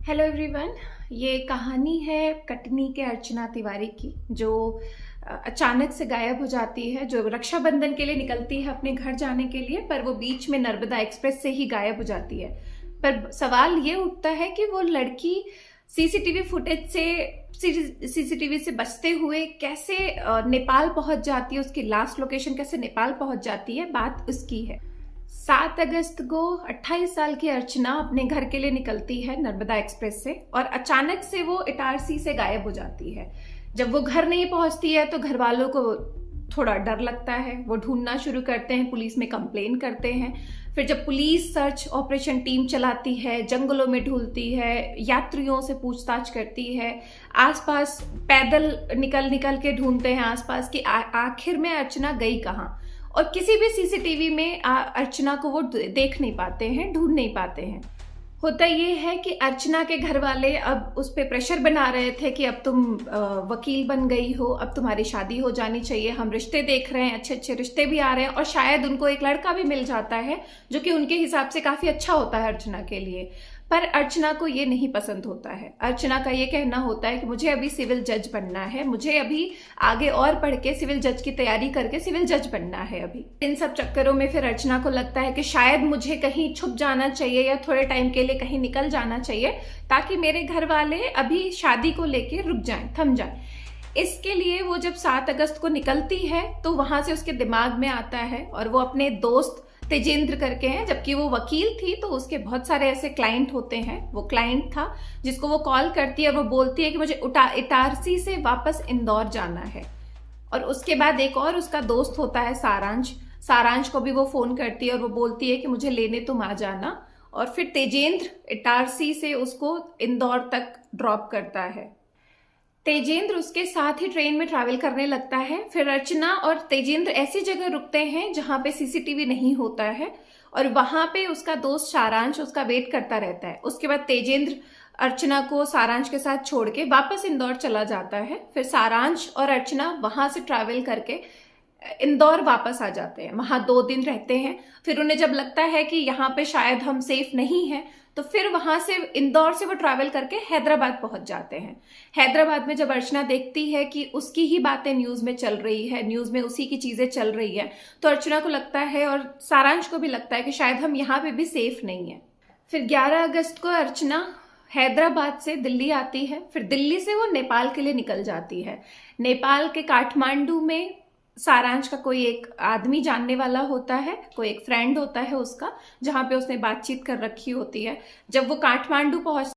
Hello everyone. ये कहानी है कटनी के अर्चना तिवारी की, जो अचानक से गायब हो जाती है, जो रक्षाबंधन के लिए निकलती है अपने घर जाने के लिए, पर वो बीच में नर्मदा एक्सप्रेस से ही गायब हो जाती है। पर सवाल ये उठता है कि वो लड़की सीसीटीवी फुटेज से सीसीटीवी से बचते हुए कैसे नेपाल पहुंच जाती है, उसकी लास्ट लोकेशन कैसे नेपाल पहुंच जाती है, बात उसकी है। 7 अगस्त को 28 साल की अर्चना अपने घर के लिए निकलती है नर्मदा एक्सप्रेस से, और अचानक से वो इटारसी से गायब हो जाती है। जब वो घर नहीं पहुंचती है तो घर वालों को थोड़ा डर लगता है, वो ढूंढना शुरू करते हैं, पुलिस में कंप्लेन करते हैं। फिर जब पुलिस सर्च ऑपरेशन टीम चलाती है, जंगलों में ढूंढती है, यात्रियों से पूछताछ करती है, आसपास पैदल निकल निकल के ढूंढते हैं आसपास कि आखिर में अर्चना गई कहाँ। और किसी भी सीसीटीवी में अर्चना को वो देख नहीं पाते हैं, ढूंढ नहीं पाते हैं। होता ये है कि अर्चना के घर वाले अब उस पर प्रेशर बना रहे थे कि अब तुम वकील बन गई हो, अब तुम्हारी शादी हो जानी चाहिए, हम रिश्ते देख रहे हैं, अच्छे अच्छे रिश्ते भी आ रहे हैं, और शायद उनको एक लड़का भी मिल जाता है जो कि उनके हिसाब से काफी अच्छा होता है अर्चना के लिए। पर अर्चना को ये नहीं पसंद होता है। अर्चना का ये कहना होता है कि मुझे अभी सिविल जज बनना है, मुझे अभी आगे और पढ़ के सिविल जज की तैयारी करके सिविल जज बनना है। अभी इन सब चक्करों में फिर अर्चना को लगता है कि शायद मुझे कहीं छुप जाना चाहिए या थोड़े टाइम के लिए कहीं निकल जाना चाहिए, ताकि मेरे घर वाले अभी शादी को लेके रुक जाएं, थम जाएं। इसके लिए वो जब 7 अगस्त को निकलती है तो वहां से उसके दिमाग में आता है, और वो अपने दोस्त तेजेंद्र करके हैं, जबकि वो वकील थी तो उसके बहुत सारे ऐसे क्लाइंट होते हैं, वो क्लाइंट था जिसको वो कॉल करती है और वो बोलती है कि मुझे इटारसी से वापस इंदौर जाना है। और उसके बाद एक और उसका दोस्त होता है सारांश, सारांश को भी वो फोन करती है और वो बोलती है कि मुझे लेने तुम आ जाना। और फिर तेजेंद्र इटारसी से उसको इंदौर तक ड्रॉप करता है। तेजेंद्र उसके साथ ही ट्रेन में ट्रैवल करने लगता है। फिर अर्चना और तेजेंद्र ऐसी जगह रुकते हैं जहां पे सीसीटीवी नहीं होता है, और वहां पे उसका दोस्त सारांश उसका वेट करता रहता है। उसके बाद तेजेंद्र अर्चना को सारांश के साथ छोड़ के वापस इंदौर चला जाता है। फिर सारांश और अर्चना वहां से ट्रैवल करके इंदौर वापस आ जाते हैं, वहां 2 दिन रहते हैं। फिर उन्हें जब लगता है कि यहाँ पे शायद हम सेफ नहीं हैं, तो फिर वहां से इंदौर से वो ट्रैवल करके हैदराबाद पहुंच जाते हैं। हैदराबाद में जब अर्चना देखती है कि उसकी ही बातें न्यूज में चल रही है, न्यूज में उसी की चीजें चल रही है, तो अर्चना को लगता है और सारांश को भी लगता है कि शायद हम यहाँ पे भी सेफ नहीं है। फिर 11 अगस्त को अर्चना हैदराबाद से दिल्ली आती है। फिर दिल्ली से वो नेपाल के लिए निकल जाती है। नेपाल के काठमांडू में सारांश का कोई एक आदमी जानने वाला होता है, कोई एक फ्रेंड होता है उसका, जहां पे उसने बातचीत कर रखी होती है। जब वो काठमांडू पहुंच